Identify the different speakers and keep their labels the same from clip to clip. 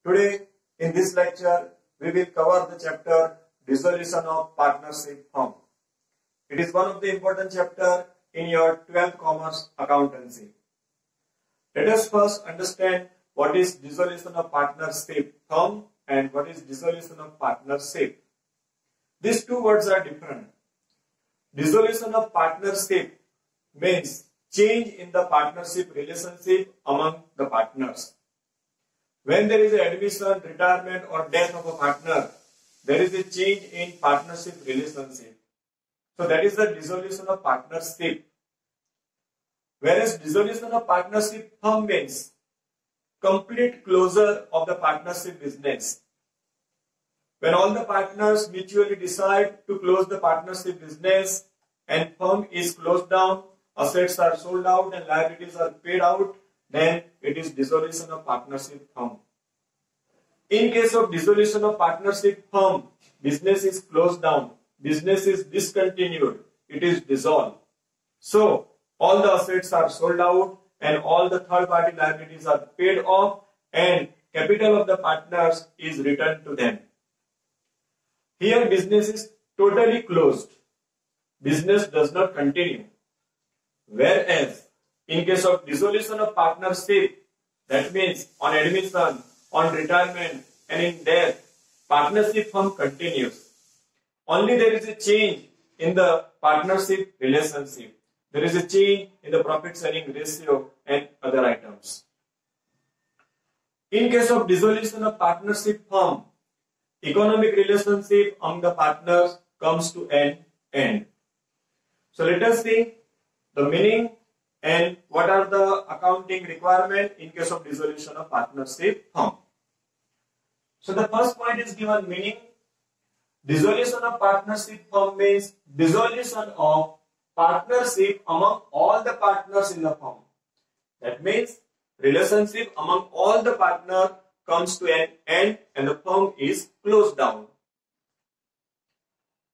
Speaker 1: Today, in this lecture, we will cover the chapter Dissolution of Partnership Firm. It is one of the important chapters in your 12th Commerce Accountancy. Let us first understand what is dissolution of partnership firm and what is dissolution of partnership. These two words are different. Dissolution of partnership means change in the partnership relationship among the partners. When there is an admission, retirement or death of a partner, there is a change in partnership relationship. So that is the dissolution of partnership. Whereas dissolution of partnership firm means complete closure of the partnership business. When all the partners mutually decide to close the partnership business and firm is closed down, assets are sold out and liabilities are paid out, then it is dissolution of partnership firm. In case of dissolution of partnership firm, business is closed down, business is discontinued, it is dissolved. So, all the assets are sold out and all the third party liabilities are paid off and capital of the partners is returned to them. Here business is totally closed. Business does not continue. Whereas in case of dissolution of partnership, that means on admission, on retirement and in death, partnership firm continues. Only there is a change in the partnership relationship. There is a change in the profit sharing ratio and other items. In case of dissolution of partnership firm, economic relationship among the partners comes to an end. So let us see the meaning and what are the accounting requirements in case of dissolution of partnership firm. So the first point is given meaning. Dissolution of partnership firm means dissolution of partnership among all the partners in the firm. That means relationship among all the partners comes to an end and the firm is closed down.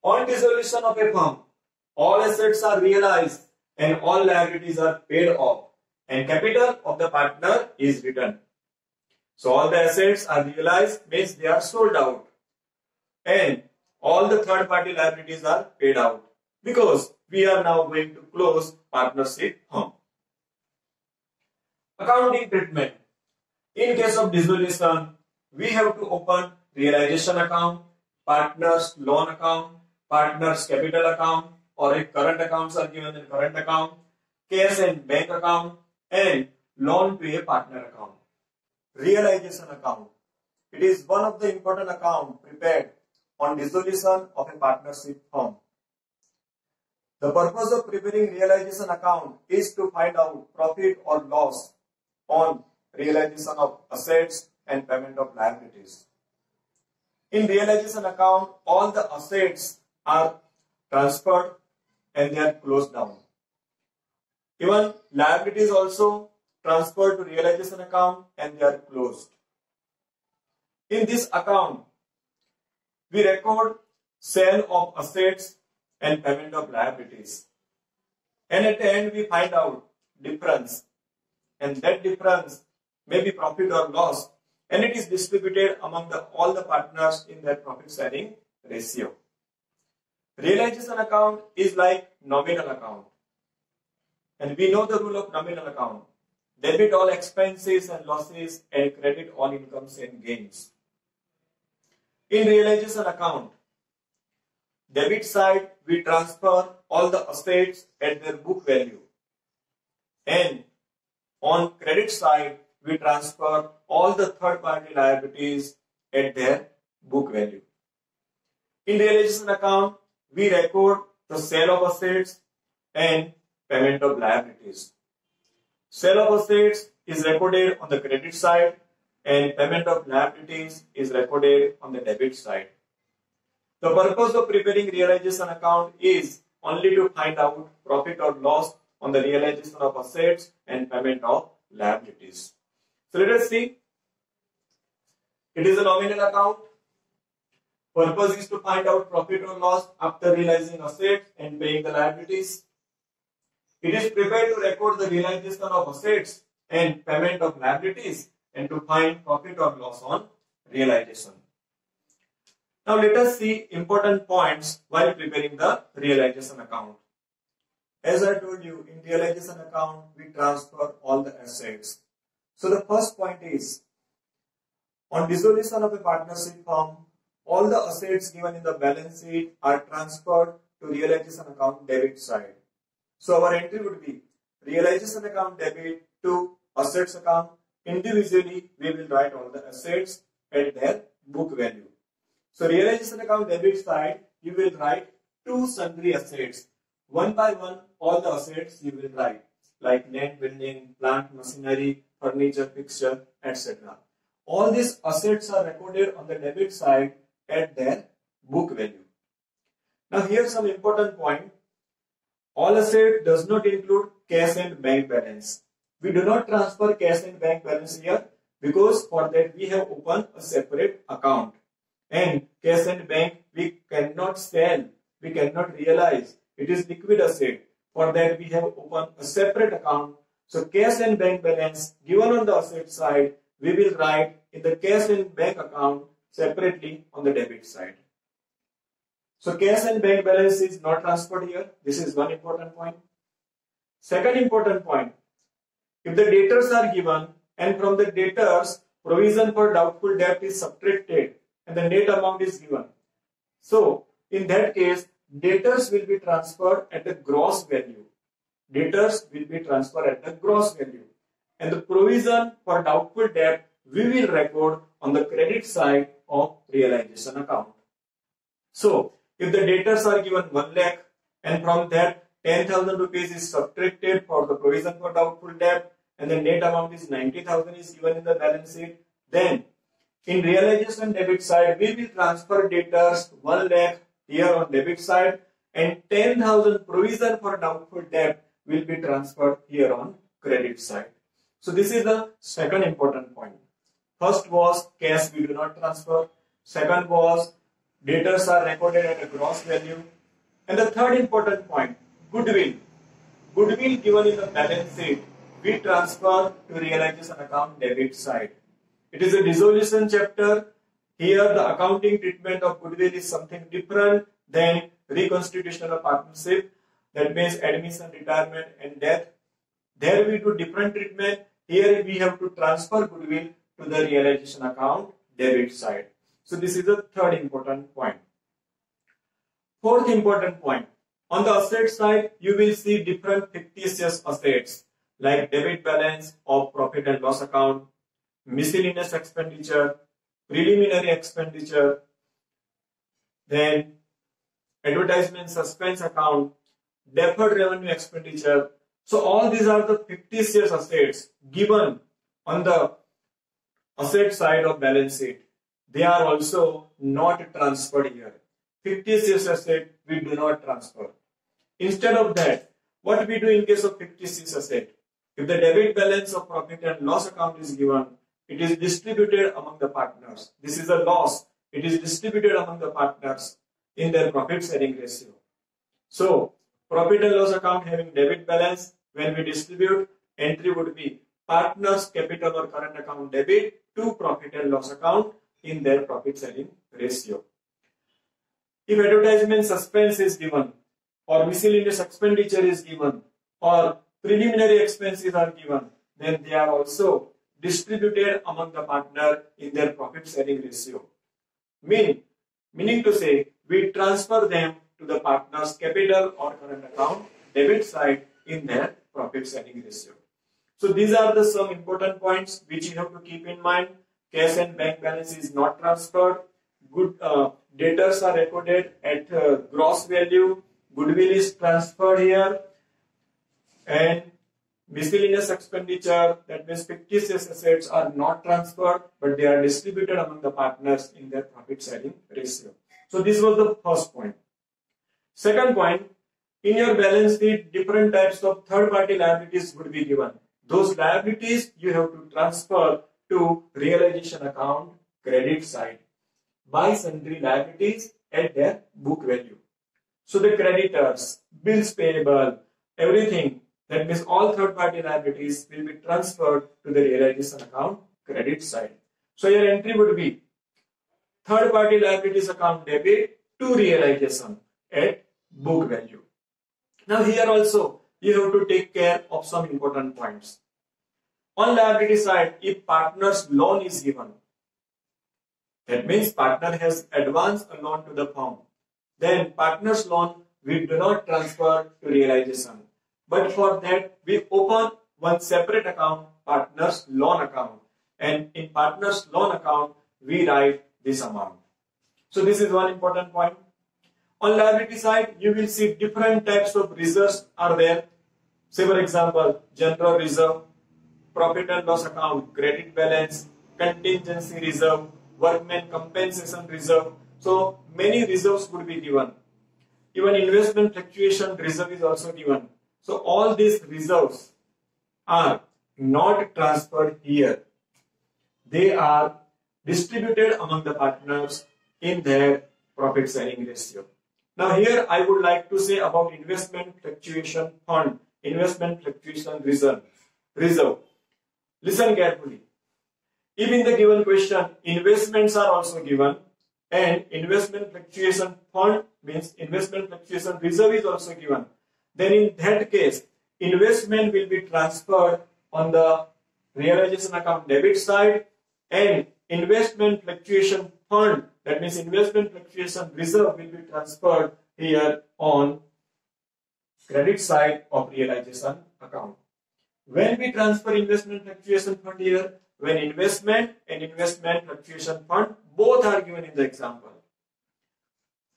Speaker 1: On dissolution of a firm, all assets are realized and all liabilities are paid off and capital of the partner is returned. So all the assets are realized means they are sold out and all the third party liabilities are paid out because we are now going to close partnership firm. Accounting treatment. In case of dissolution, we have to open realization account, partners loan account, partners capital account, or if current accounts are given in current account, cash and bank account, and loan to a partner account. Realization account. It is one of the important accounts prepared on dissolution of a partnership firm. The purpose of preparing realization account is to find out profit or loss on realization of assets and payment of liabilities. In realization account, all the assets are transferred and they are closed down. Even liabilities also transferred to realization account and they are closed. In this account, we record sale of assets and payment of liabilities. And at the end we find out difference. And that difference may be profit or loss and it is distributed among all the partners in their profit sharing ratio. Realization account is like nominal account. And we know the rule of nominal account. Debit all expenses and losses and credit all incomes and gains. In realization account, debit side we transfer all the assets at their book value. And on credit side, we transfer all the third party liabilities at their book value. In realization account, we record the sale of assets and payment of liabilities. Sale of assets is recorded on the credit side and payment of liabilities is recorded on the debit side. The purpose of preparing realization account is only to find out profit or loss on the realization of assets and payment of liabilities. So let us see. It is a nominal account. Purpose is to find out profit or loss after realizing assets and paying the liabilities. It is prepared to record the realization of assets and payment of liabilities and to find profit or loss on realization. Now let us see important points while preparing the realization account. As I told you, in realization account, we transfer all the assets. So the first point is, on dissolution of a partnership firm, all the assets given in the balance sheet are transferred to realization account debit side. So our entry would be realization account debit to assets account. Individually, we will write all the assets at their book value. So realization account debit side, you will write two sundry assets. One by one, all the assets you will write, like land, building, plant, machinery, furniture, fixture, etc. All these assets are recorded on the debit side at their book value. Now here some important point. All asset does not include cash and bank balance. We do not transfer cash and bank balance here because for that we have opened a separate account. And cash and bank we cannot sell, we cannot realize. It is liquid asset. For that we have opened a separate account. So cash and bank balance given on the asset side, we will write in the cash and bank account separately on the debit side. So cash and bank balance is not transferred here. This is one important point. Second important point, if the debtors are given and from the debtors provision for doubtful debt is subtracted and the net amount is given. So in that case, debtors will be transferred at the gross value. Debtors will be transferred at the gross value. And the provision for doubtful debt we will record on the credit side of realization account. So if the debtors are given 1 lakh and from that 10,000 rupees is subtracted for the provision for doubtful debt and the net amount is 90,000 is given in the balance sheet, then in realization debit side we will transfer debtors 1 lakh here on debit side and 10,000 provision for doubtful debt will be transferred here on credit side. So this is the second important point. First was cash we do not transfer. Second was debtors are recorded at a gross value. And the third important point, goodwill. Goodwill given in the balance sheet we transfer to realization account debit side. It is a dissolution chapter. Here the accounting treatment of goodwill is something different than reconstitution of partnership. That means admission, retirement and death. There we do different treatment. Here we have to transfer goodwill to the realization account debit side. So this is the third important point. Fourth important point. On the asset side, you will see different fictitious assets like debit balance of profit and loss account, miscellaneous expenditure, preliminary expenditure, then advertisement suspense account, deferred revenue expenditure. So all these are the fictitious assets given on the asset side of balance sheet. They are also not transferred here. Fictitious asset we do not transfer. Instead of that, what we do in case of fictitious asset? If the debit balance of profit and loss account is given, it is distributed among the partners. This is a loss. It is distributed among the partners in their profit sharing ratio. So, profit and loss account having debit balance, when we distribute, entry would be partners capital or current account debit to profit and loss account in their profit sharing ratio. If advertisement suspense is given or miscellaneous expenditure is given or preliminary expenses are given, then they are also distributed among the partner in their profit sharing ratio. Meaning to say, we transfer them to the partner's capital or current account debit side in their profit sharing ratio. So these are the some important points which you have to keep in mind. Cash and bank balance is not transferred. Good debtors are recorded at gross value. Goodwill is transferred here, and miscellaneous expenditure, that means fictitious assets, are not transferred, but they are distributed among the partners in their profit sharing ratio. So this was the first point. Second point, in your balance sheet, different types of third-party liabilities would be given. Those liabilities you have to transfer to realization account credit side by sundry liabilities at their book value. So the creditors, bills payable, everything, that means all third-party liabilities will be transferred to the realization account credit side. So your entry would be third party liabilities account debit to realization at book value. Now here also you have to take care of some important points. On liability side, if partner's loan is given, that means partner has advanced a loan to the firm, then partner's loan we do not transfer to realization. But for that we open one separate account, partner's loan account, and in partner's loan account we write this amount. So this is one important point. On liability side, you will see different types of reserves are there. Say for example, general reserve, profit and loss account, credit balance, contingency reserve, workman compensation reserve. So many reserves would be given. Even investment fluctuation reserve is also given. So all these reserves are not transferred here. They are distributed among the partners in their profit sharing ratio. Now here I would like to say about investment fluctuation fund, investment fluctuation reserve. Listen carefully. If in the given question investments are also given and investment fluctuation fund means investment fluctuation reserve is also given, then in that case investment will be transferred on the realization account debit side and investment fluctuation fund, that means investment fluctuation reserve, will be transferred here on credit side of realization account. When we transfer investment fluctuation fund here, when investment and investment fluctuation fund both are given in the example.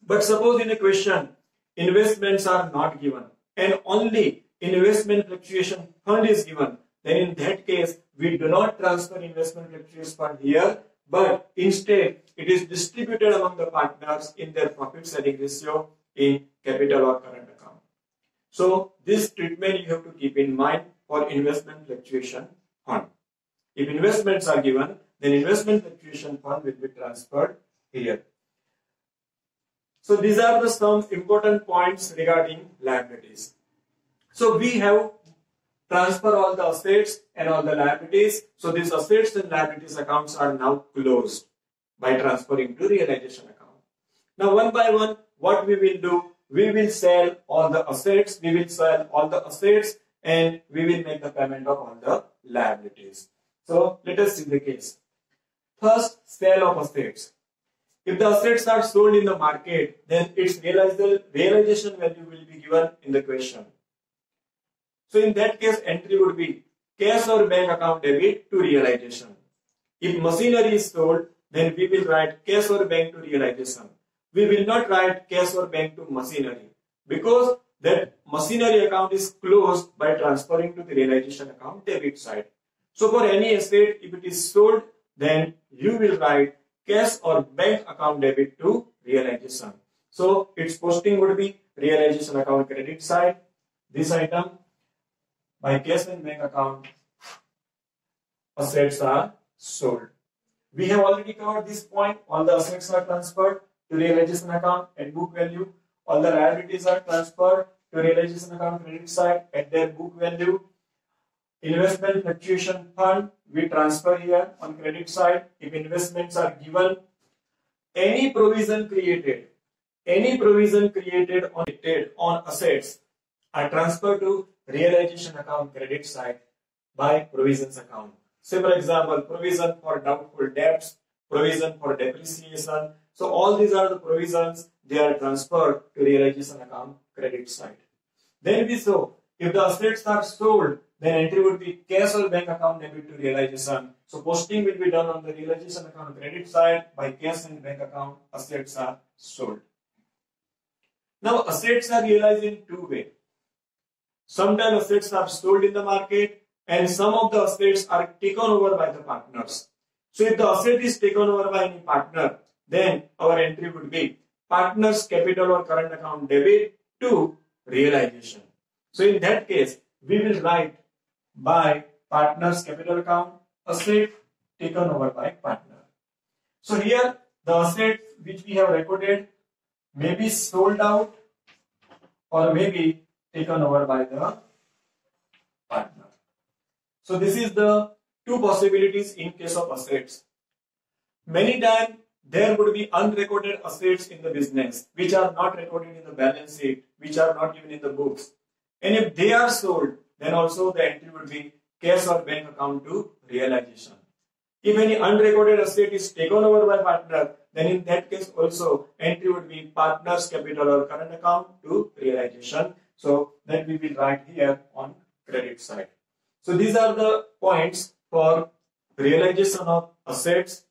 Speaker 1: But suppose in a question investments are not given and only investment fluctuation fund is given, then in that case we do not transfer investment fluctuation fund here, but instead it is distributed among the partners in their profit sharing ratio in capital or current account. So this treatment you have to keep in mind for investment fluctuation fund. If investments are given, then investment fluctuation fund will be transferred here. So these are the some important points regarding liabilities. So we have transfer all the assets and all the liabilities. So these assets and liabilities accounts are now closed by transferring to realization account. Now one by one, what we will do, we will sell all the assets, and we will make the payment of all the liabilities. So let us see the case. First, sale of assets. If the assets are sold in the market, then its realization value will be given in the question. So in that case, entry would be cash or bank account debit to realization. If machinery is sold, then we will write cash or bank to realization. We will not write cash or bank to machinery because that machinery account is closed by transferring to the realization account debit side. So for any asset, if it is sold, then you will write cash or bank account debit to realization. So its posting would be realization account credit side. This item by cash and bank account assets are sold. We have already covered this point. All the assets are transferred to realization account at book value. All the liabilities are transferred to realization account credit side at their book value. Investment fluctuation fund we transfer here on credit side. If investments are given, any provision created on assets are transferred to realization account credit side by provisions account. Say for example, provision for doubtful debts, provision for depreciation. So all these are the provisions, they are transferred to realization account credit side. Then we saw if the assets are sold, then entry would be cash or bank account debit to realization. So posting will be done on the realization account credit side by cash and bank account assets are sold. Now assets are realized in two ways. Sometimes assets are sold in the market and some of the assets are taken over by the partners. So if the asset is taken over by any partner, then our entry would be partner's capital or current account debit to realization. So in that case, we will write by partner's capital account asset taken over by partner. So here the asset which we have recorded may be sold out or may be taken over by the partner. So this is the two possibilities in case of assets. Many times there would be unrecorded assets in the business which are not recorded in the balance sheet, which are not given in the books. And if they are sold, then also the entry would be cash or bank account to realization. If any unrecorded asset is taken over by partner, then in that case also entry would be partner's capital or current account to realization. So that we will write here on credit side. So these are the points for realization of assets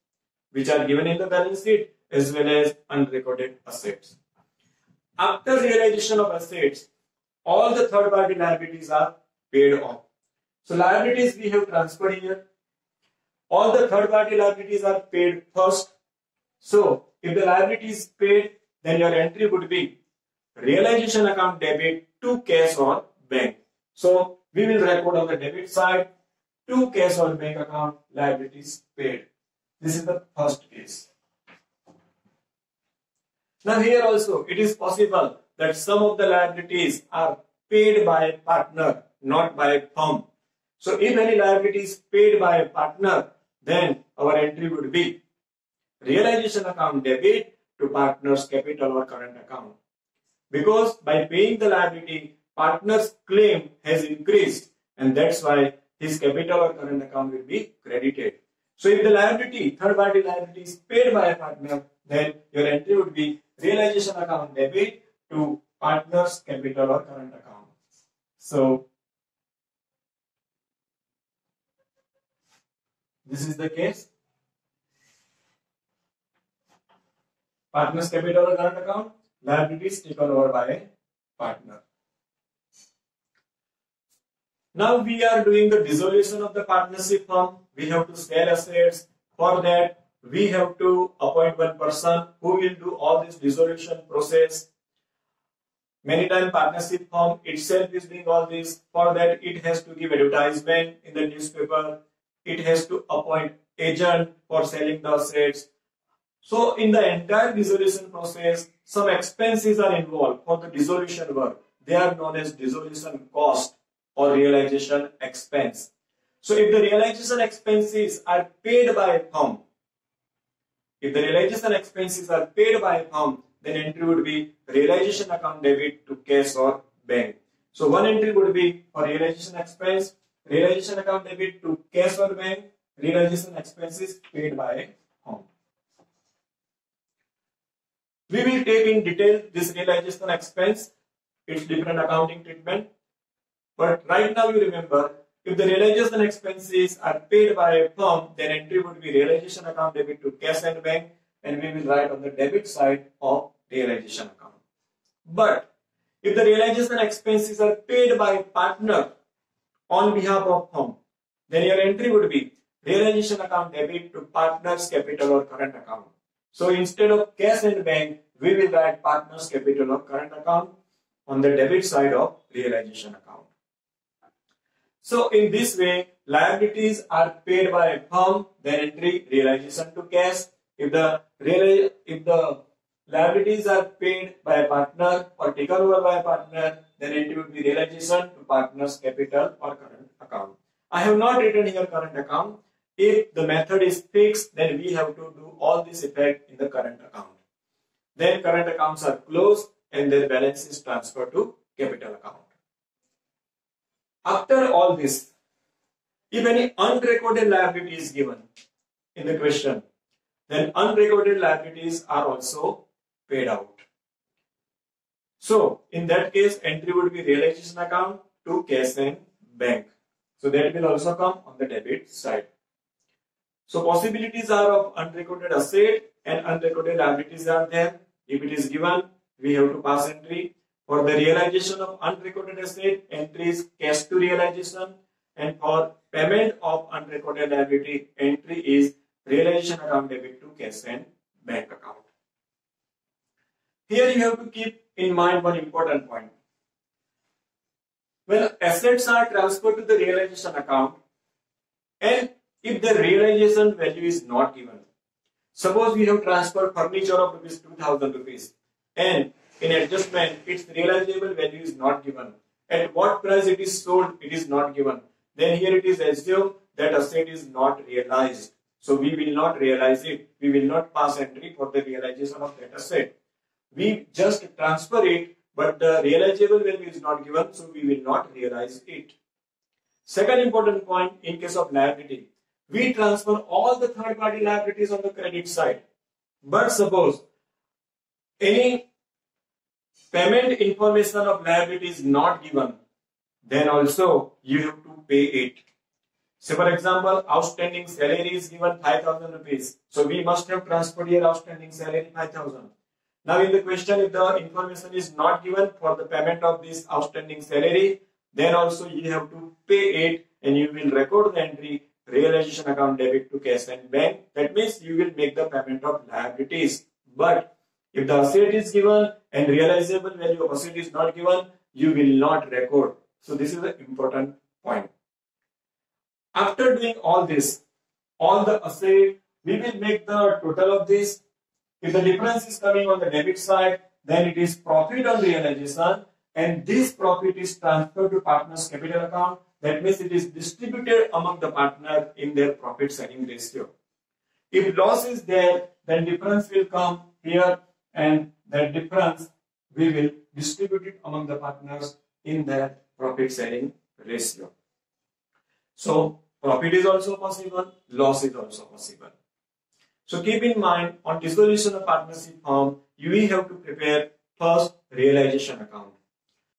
Speaker 1: which are given in the balance sheet as well as unrecorded assets. After realization of assets, all the third party liabilities are paid off. So liabilities we have transferred here. All the third party liabilities are paid first. So if the liability is paid, then your entry would be realization account debit to cash or bank. So we will record on the debit side to cash or bank account liabilities paid. This is the first case. Now here also it is possible that some of the liabilities are paid by a partner, not by a firm. So if any liability is paid by a partner, then our entry would be realization account debit to partner's capital or current account. Because by paying the liability, partner's claim has increased, and that's why his capital or current account will be credited. So if the liability, third party liability is paid by a partner, then your entry would be realization account debit to partner's capital or current account. So this is the case. Partner's capital or current account, liabilities taken over by a partner. Now we are doing the dissolution of the partnership firm. We have to sell assets. For that, we have to appoint one person who will do all this dissolution process. Many times partnership firm itself is doing all this. For that, it has to give advertisement in the newspaper. It has to appoint agent for selling the assets. So in the entire dissolution process, some expenses are involved for the dissolution work. They are known as dissolution cost or realization expense. So if the realization expenses are paid by a firm, then entry would be realization account debit to cash or bank. So one entry would be for realization expense, realization account debit to cash or bank, realization expenses paid by a firm. We will take in detail this realization expense, its different accounting treatment. But right now you remember, if the realization expenses are paid by a firm, then entry would be realization account debit to cash and bank, and we will write on the debit side of realization account. But if the realization expenses are paid by a partner on behalf of firm, then your entry would be realization account debit to partner's capital or current account. So instead of cash and bank, we will write partner's capital or current account on the debit side of realization account. So in this way, liabilities are paid by a firm, then entry realization to cash. If the liabilities are paid by a partner or taken over by a partner, then entry would be realization to partner's capital or current account. I have not written here current account. If the method is fixed, then we have to do all this effect in the current account. Then current accounts are closed and their balance is transferred to capital account. After all this, if any unrecorded liability is given in the question, then unrecorded liabilities are also paid out. So in that case, entry would be realization account to cash and bank. So that will also come on the debit side. So possibilities are of unrecorded asset and unrecorded liabilities are there. If it is given, we have to pass entry. For the realization of unrecorded asset, entry is cash to realization, and for payment of unrecorded liability, entry is realization account debit to cash and bank account. Here you have to keep in mind one important point. When assets are transferred to the realization account, and if the realization value is not given, suppose we have transferred furniture of rupees 2000 rupees, and in adjustment its realizable value is not given. At what price it is sold, it is not given. Then here it is assumed that asset is not realized. So we will not realize it. We will not pass entry for the realization of that asset. We just transfer it, but the realizable value is not given, so we will not realize it. Second important point, in case of liability, we transfer all the third-party liabilities on the credit side. But suppose any payment information of liability is not given, then also you have to pay it. So for example, outstanding salary is given 5,000 rupees. So we must have transferred your outstanding salary 5,000. Now in the question, if the information is not given for the payment of this outstanding salary, then also you have to pay it, and you will record the entry realization account debit to cash and bank. That means you will make the payment of liabilities. But if the asset is given and realizable value of asset is not given, you will not record. So this is an important point. After doing all this, all the asset, we will make the total of this. If the difference is coming on the debit side, then it is profit on realization, and this profit is transferred to partner's capital account. That means it is distributed among the partner in their profit sharing ratio. If loss is there, then difference will come here, and that difference we will distribute it among the partners in their profit sharing ratio. So profit is also possible, loss is also possible. So keep in mind, on dissolution of partnership firm, you will have to prepare first realization account.